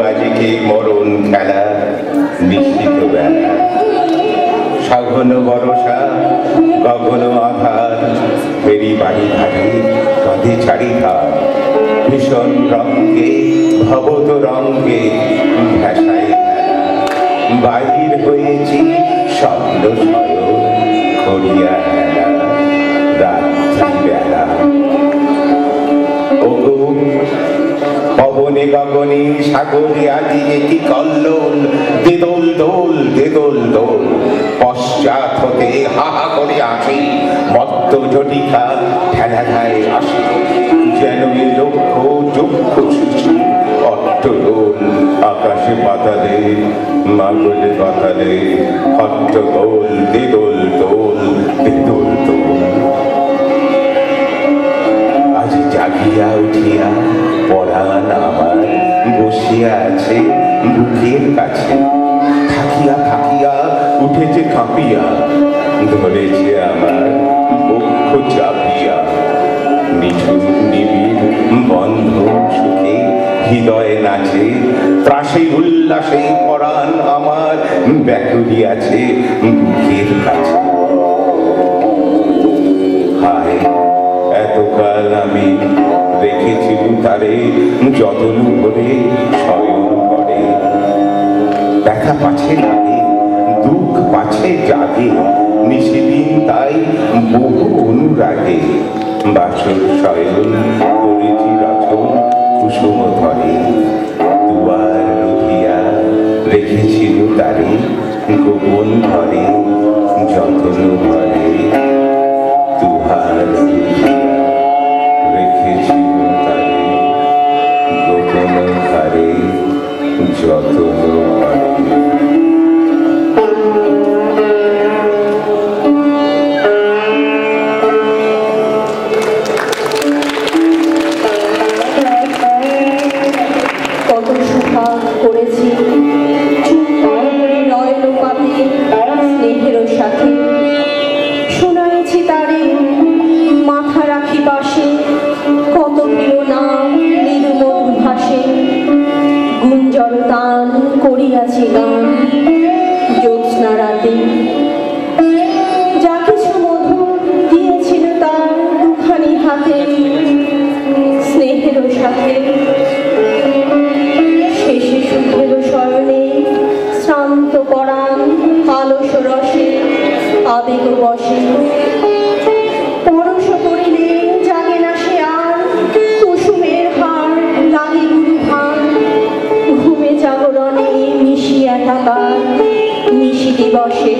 আজকে মরণ খেলা নিশ্চিত বেলা সাঘন বরষা গগন আধার ফেরি বাড়ি ঘাটে কাঁধে ছাড়ি ধার ভীষণ রঙ্গে ভবত রঙ্গে ভাষায় খেলা বাহির হয়েছি স্বপ্ন শয়ন করিয়া হেলা রাত্রি বেলা ওগো পবনে গগনে সাগরে আজি একটি কল্লোল দেদোল দোল দেদোল দোল পশ্চাৎ হতে হাহা করে আসে মত্ত জটিকা ঠেলা ধায় আসে যেন লক্ষ্য চক্ষ শিশু অট্টগোল আকাশে পাতালে মাগলে পাতালে হট্টগোল দেদোল দোল দেদোল দোল আজ জাগিয়া উঠিয়া পরাণ আমার বসিয়া আছে বুকের কাছে থাকিয়া থাকিয়া উঠেছে কাঁপিয়া ধরেছে আমার বক্ষ চাপিয়া নিঝুম নিবিড় বন্ধ সুখে হৃদয়ে নাচে ত্রাসে উল্লাসে পরাণ আমার ব্যাকুলিয়াছে বুকের কাছে হায় এতকাল আমি রেখেছি তারে যতন করে শয়ন করে ব্যথা পাছে লাগে দুঃখ পাছে জাগে নিশিদিন তাই বহু অনুরাগে বাসর শয়ন করেছি রচন কুসুম ধরে দুয়ার রহিয়া রেখেছিল তারে গোপন ঘরে যতন ঘরে দুহার রহিয়া রেখেছিল তারে গোপন ঘরে যতন ঘরে করেছি নয় লোকাতে স্নেহের সাথে শোনাইছি তারে মাথা রাখি পাশে কত প্রিয় নাম নির্মল ভাসে গুঞ্জন তান করিয়াছি গান জ্যোৎস্না রাতে যা কিছু মধু দিয়েছিল তার দুখানি হাতে স্নেহের সাথে শেষে সুখের শয়নে শ্রান্ত পরাণ আলস রসে আবেগ বসে পরশ করিলে জাগে না সে আর কুসুমের হার লাগে গুরু ভার ঘুমে জাগরণে মিশিয়া থাকার নিশি দিবসে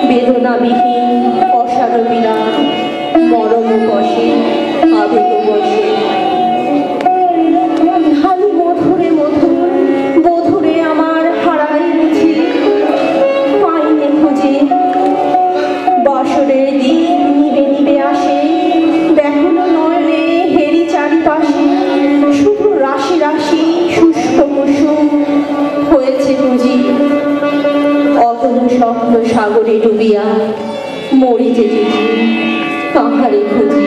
বেদনাবিহীন অসার বিরাট মরম বসে আবেগ বসে মধুরে মধুর বধুরে আমার হারাই বুঝি পাইনে খুঁজে বাসরের দিন নিবে নিবে আসে ব্যাকুল নয়নে হেরি চারিপাশে শুধু রাশি রাশি শুষ্ক কুসুম হয়েছে বুঝি অতন স্বপ্ন সাগরে ডুবিয়া মরি যে কাহারে খুঁজি।